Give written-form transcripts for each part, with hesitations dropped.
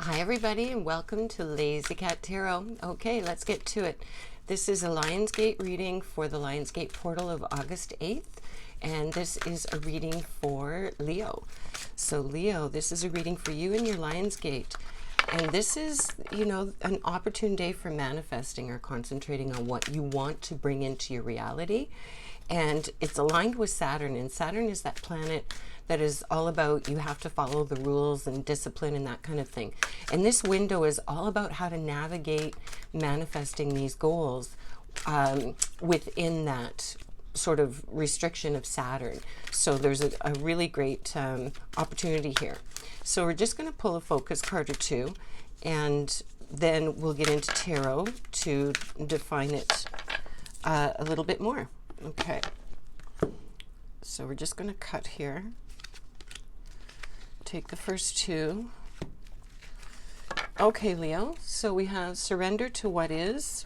Hi everybody and welcome to Lazy Cat Tarot. Okay, let's get to it. This is a Lionsgate reading for the Lionsgate portal of August 8th, and this is a reading for Leo. So Leo, this is a reading for you and your Lionsgate. And this is, an opportune day for manifesting or concentrating on what you want to bring into your reality. And it's aligned with Saturn, and Saturn is that planet that is all about you have to follow the rules and discipline and that kind of thing. And this window is all about how to navigate manifesting these goals within that sort of restriction of Saturn. So there's a really great opportunity here. So we're just going to pull a focus card or two, and then we'll get into tarot to define it a little bit more. Okay, so we're just going to cut here. Take the first two. Okay, Leo, so we have surrender to what is.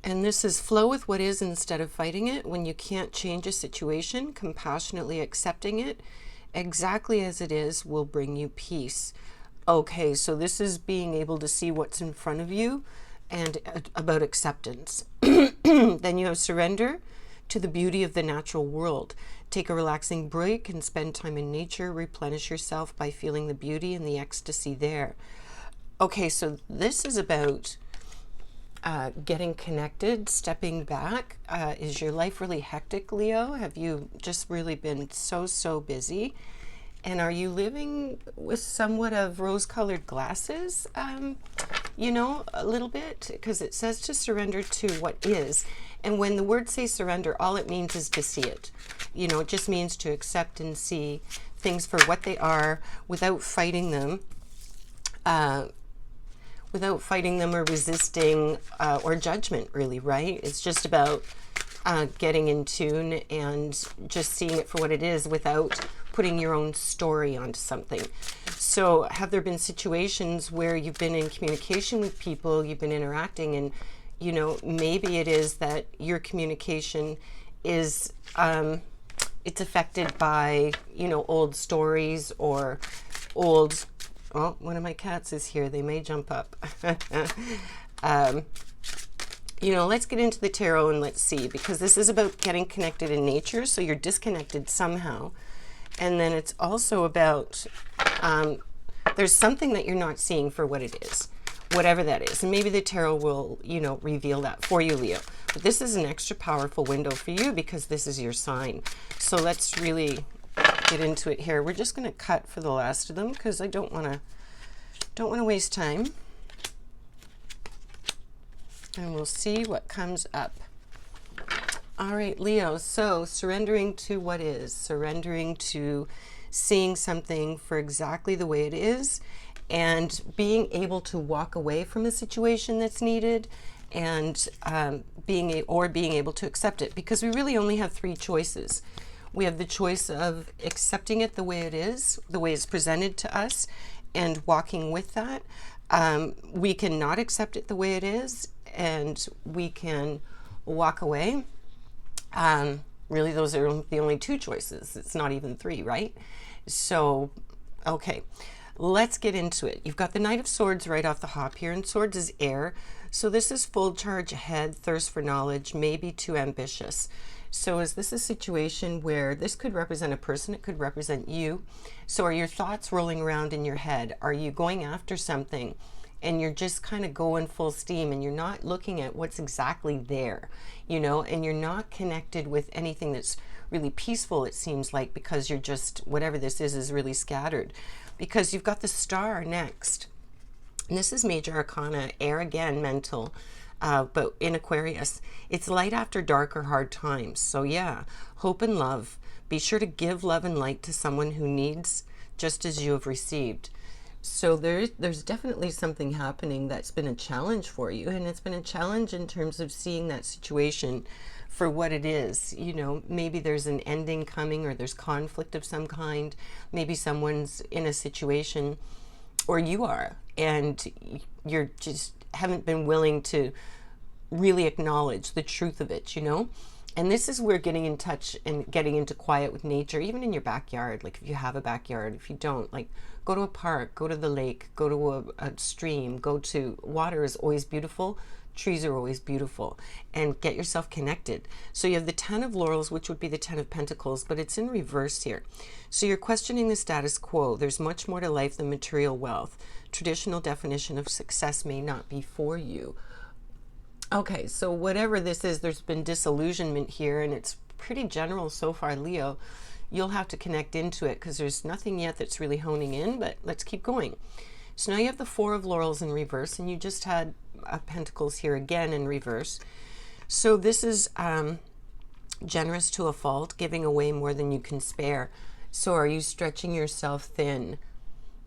And this is flow with what is instead of fighting it. When you can't change a situation, compassionately accepting it exactly as it is will bring you peace. Okay, so this is being able to see what's in front of you and about acceptance. Then you have surrender to the beauty of the natural world. Take a relaxing break and spend time in nature. Replenish yourself by feeling the beauty and the ecstasy there. Okay, so this is about getting connected, stepping back. Is your life really hectic, Leo? Have you just really been so busy? And are you living with somewhat of rose-colored glasses? A little bit, because it says to surrender to what is. And when the words say surrender, all it means is to see it. It just means to accept and see things for what they are without fighting them. Without fighting them or resisting or judgment, really, right? It's just about getting in tune and just seeing it for what it is without putting your own story onto something. So have there been situations where you've been in communication with people, you've been interacting, and maybe it is that your communication is it's affected by old stories or old. Oh, one of my cats is here. They may jump up. Let's get into the tarot and let's see, because this is about getting connected in nature. So you're disconnected somehow. And then it's also about there's something that you're not seeing for what it is, whatever that is. And maybe the tarot will, reveal that for you, Leo. But this is an extra powerful window for you because this is your sign. So let's really get into it here. We're just going to cut for the last of them because I don't want to waste time. And we'll see what comes up. All right, Leo, so surrendering to what is, surrendering to seeing something for exactly the way it is, and being able to walk away from a situation that's needed, and being able to accept it, because we really only have three choices. We have the choice of accepting it the way it is, the way it's presented to us, and walking with that. We can not accept it the way it is, and we can walk away. Really, those are the only two choices. It's not even three, right? So, okay, let's get into it. You've got the Knight of Swords right off the hop here, and Swords is air. So this is full charge ahead, thirst for knowledge, maybe too ambitious. So is this a situation where this could represent a person, it could represent you? So are your thoughts rolling around in your head? Are you going after something and you're just kind of going full steam and you're not looking at what's exactly there, and you're not connected with anything that's really peaceful, it seems like, because you're just, whatever this is really scattered. Because you've got the Star next. And this is major arcana, air again, mental. But in Aquarius, it's light after dark or hard times. So yeah, hope and love. Be sure to give love and light to someone who needs just as you have received. So there's definitely something happening that's been a challenge for you, and it's been a challenge in terms of seeing that situation for what it is. Maybe there's an ending coming, or there's conflict of some kind. Maybe someone's in a situation, or you are, and you're just haven't been willing to really acknowledge the truth of it, And this is where getting in touch and getting into quiet with nature, even in your backyard, like if you have a backyard, if you don't, like go to a park, go to the lake, go to a stream, go to water is always beautiful. Trees are always beautiful, and get yourself connected. So you have the 10 of Laurels, which would be the 10 of Pentacles, but it's in reverse here. So you're questioning the status quo. There's much more to life than material wealth. Traditional definition of success may not be for you. Okay, so whatever this is, there's been disillusionment here, and it's pretty general so far, Leo. You'll have to connect into it because there's nothing yet that's really honing in, but let's keep going. So now you have the 4 of Laurels in reverse, and you just had Pentacles here again in reverse. So this is generous to a fault, giving away more than you can spare. So are you stretching yourself thin?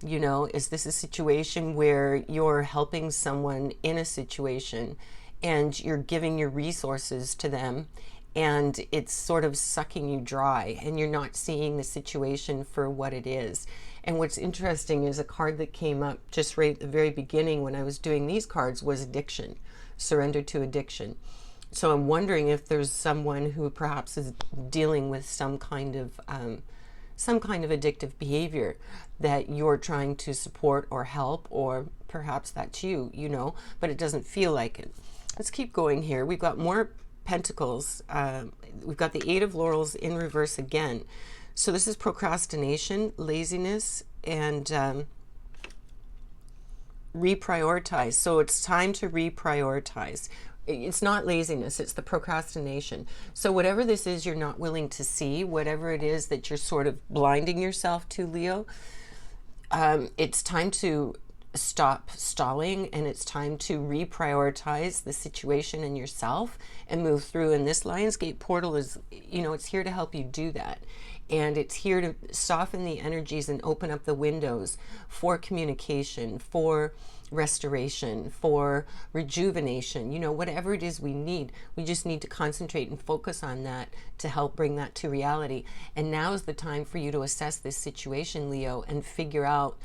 You know, is this a situation where you're helping someone in a situation and you're giving your resources to them and it's sort of sucking you dry and you're not seeing the situation for what it is? And what's interesting is a card that came up just right at the very beginning when I was doing these cards was addiction, surrender to addiction. So I'm wondering if there's someone who perhaps is dealing with some kind of addictive behavior that you're trying to support or help, or perhaps that's you, you know, but it doesn't feel like it. Let's keep going here. We've got more Pentacles. We've got the 8 of Laurels in reverse again. So this is procrastination, laziness, and reprioritize. So it's time to reprioritize. It's not laziness, it's the procrastination. So whatever this is you're not willing to see, whatever it is that you're sort of blinding yourself to, Leo, it's time to stop stalling, and it's time to reprioritize the situation and yourself and move through. And this Lionsgate portal is, you know, it's here to help you do that. And it's here to soften the energies and open up the windows for communication, for restoration, for rejuvenation, you know, whatever it is we need. We just need to concentrate and focus on that to help bring that to reality. And now is the time for you to assess this situation, Leo, and figure out,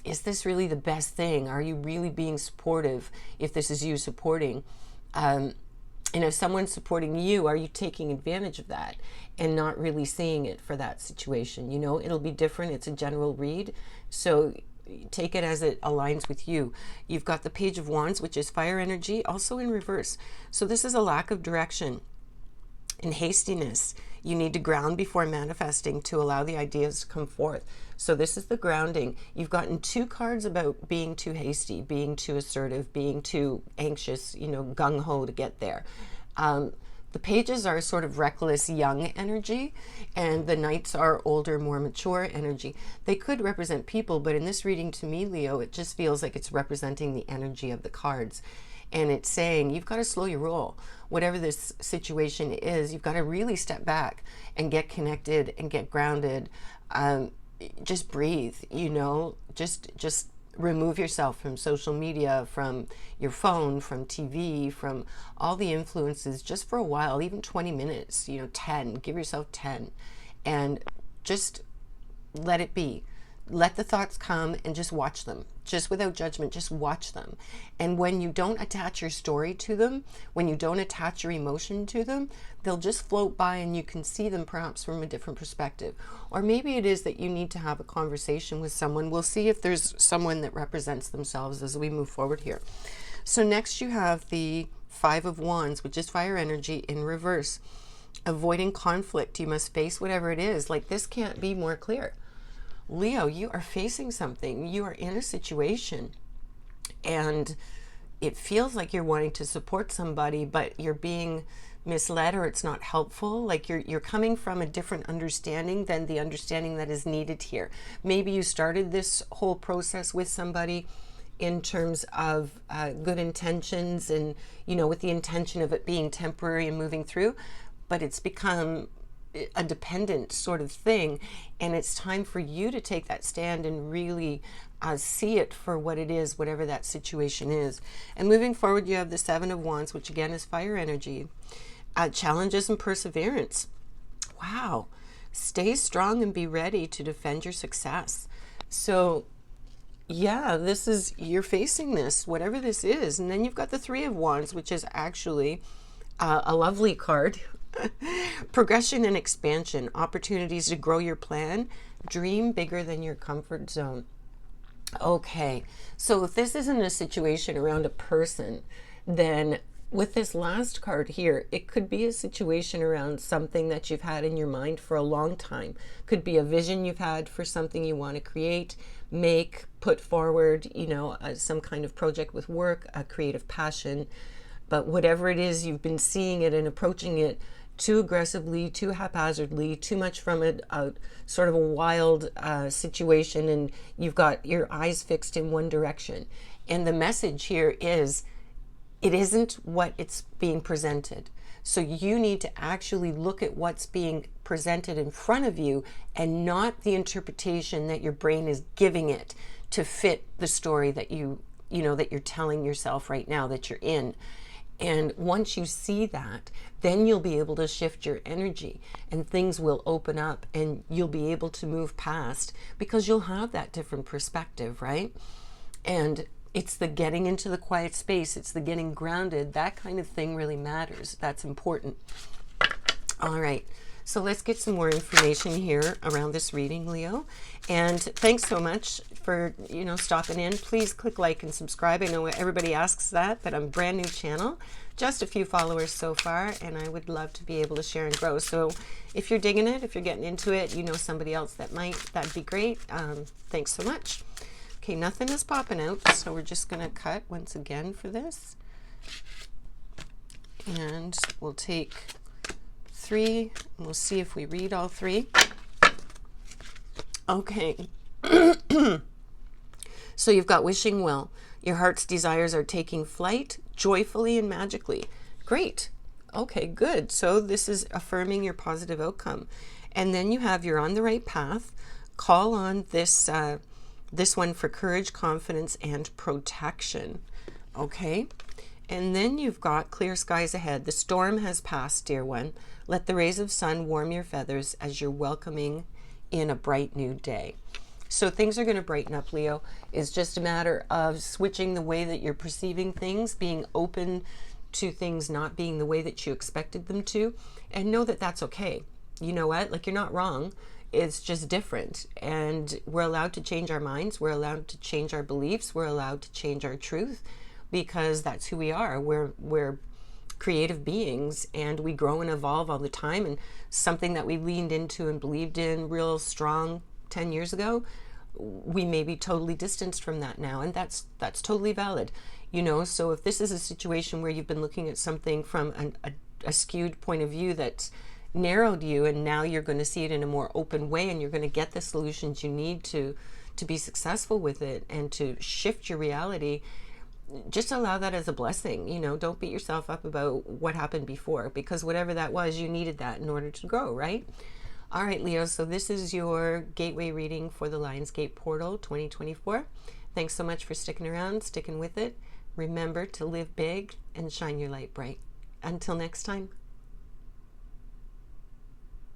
is this really the best thing? Are you really being supportive if this is you supporting? And if someone's supporting you, are you taking advantage of that and not really seeing it for that situation? You know, it'll be different. It's a general read. So take it as it aligns with you. You've got the Page of Wands, which is fire energy, also in reverse. So this is a lack of direction and hastiness. You need to ground before manifesting to allow the ideas to come forth. So this is the grounding. You've gotten 2 cards about being too hasty, being too assertive, being too anxious, you know, gung-ho to get there. The pages are sort of reckless, young energy, and the knights are older, more mature energy. They could represent people, but in this reading to me, Leo, it just feels like it's representing the energy of the cards. And it's saying you've got to slow your roll. Whatever this situation is, you've got to really step back and get connected and get grounded. Just breathe, you know, just remove yourself from social media, from your phone, from TV, from all the influences just for a while, even 20 minutes, you know, 10, give yourself 10, and just let it be. Let the thoughts come and just watch them, just without judgment, just watch them. And when you don't attach your story to them, when you don't attach your emotion to them, they'll just float by and you can see them perhaps from a different perspective. Or maybe it is that you need to have a conversation with someone. We'll see if there's someone that represents themselves as we move forward here. So next you have the 5 of Wands, which is fire energy in reverse. Avoiding conflict. You must face whatever it is. Like, this can't be more clear. Leo, you are facing something. You are in a situation and it feels like you're wanting to support somebody, but you're being misled, or it's not helpful. Like you're coming from a different understanding than the understanding that is needed here. Maybe you started this whole process with somebody in terms of good intentions and, you know, with the intention of it being temporary and moving through, but it's become a dependent sort of thing, and it's time for you to take that stand and really see it for what it is, whatever that situation is. And moving forward, you have the 7 of Wands, which again is fire energy. Challenges and perseverance. Wow. Stay strong and be ready to defend your success. So yeah, this is, you're facing this, whatever this is. And then you've got the 3 of Wands, which is actually a lovely card. Progression and expansion, opportunities to grow your plan, dream bigger than your comfort zone. Okay, so if this isn't a situation around a person, then with this last card here, it could be a situation around something that you've had in your mind for a long time. Could be a vision you've had for something you want to create, make, put forward, you know, some kind of project with work, a creative passion. But whatever it is, you've been seeing it and approaching it too aggressively, too haphazardly, too much from a sort of a wild situation, and you've got your eyes fixed in one direction. And the message here is, it isn't what it's being presented. So you need to actually look at what's being presented in front of you and not the interpretation that your brain is giving it to fit the story that you know, that you're telling yourself right now that you're in. And once you see that, then you'll be able to shift your energy and things will open up and you'll be able to move past because you'll have that different perspective, right? And it's the getting into the quiet space. It's the getting grounded. That kind of thing really matters. That's important. All right. So let's get some more information here around this reading, Leo. And thanks so much for, you know, stopping in. Please click like and subscribe. I know everybody asks that, but I'm a brand new channel. Just a few followers so far, and I would love to be able to share and grow. So if you're digging it, if you're getting into it, you know somebody else that might, that'd be great. Thanks so much. Okay, nothing is popping out, so we're just going to cut once again for this. And we'll take 3, and we'll see if we read all 3. Okay. So you've got wishing well. Your heart's desires are taking flight joyfully and magically. Great. Okay, good. So this is affirming your positive outcome. And then you have you're on the right path. Call on this this one for courage, confidence, and protection. Okay. And then you've got clear skies ahead. The storm has passed, dear one. Let the rays of sun warm your feathers as you're welcoming in a bright new day. So things are going to brighten up, Leo. It's just a matter of switching the way that you're perceiving things, being open to things not being the way that you expected them to, and know that that's okay. You know what? Like, you're not wrong. It's just different. And we're allowed to change our minds. We're allowed to change our beliefs. We're allowed to change our truth because that's who we are. We're creative beings and we grow and evolve all the time. And something that we leaned into and believed in real strong 10 years ago, we may be totally distanced from that now, and that's totally valid, you know. So if this is a situation where you've been looking at something from a skewed point of view that's narrowed you, and now you're going to see it in a more open way, and you're going to get the solutions you need to be successful with it and to shift your reality, just allow that as a blessing. You know, don't beat yourself up about what happened before, because whatever that was, you needed that in order to grow, right? All right, Leo, so this is your gateway reading for the Lionsgate Portal 2024. Thanks so much for sticking around, sticking with it. Remember to live big and shine your light bright. Until next time.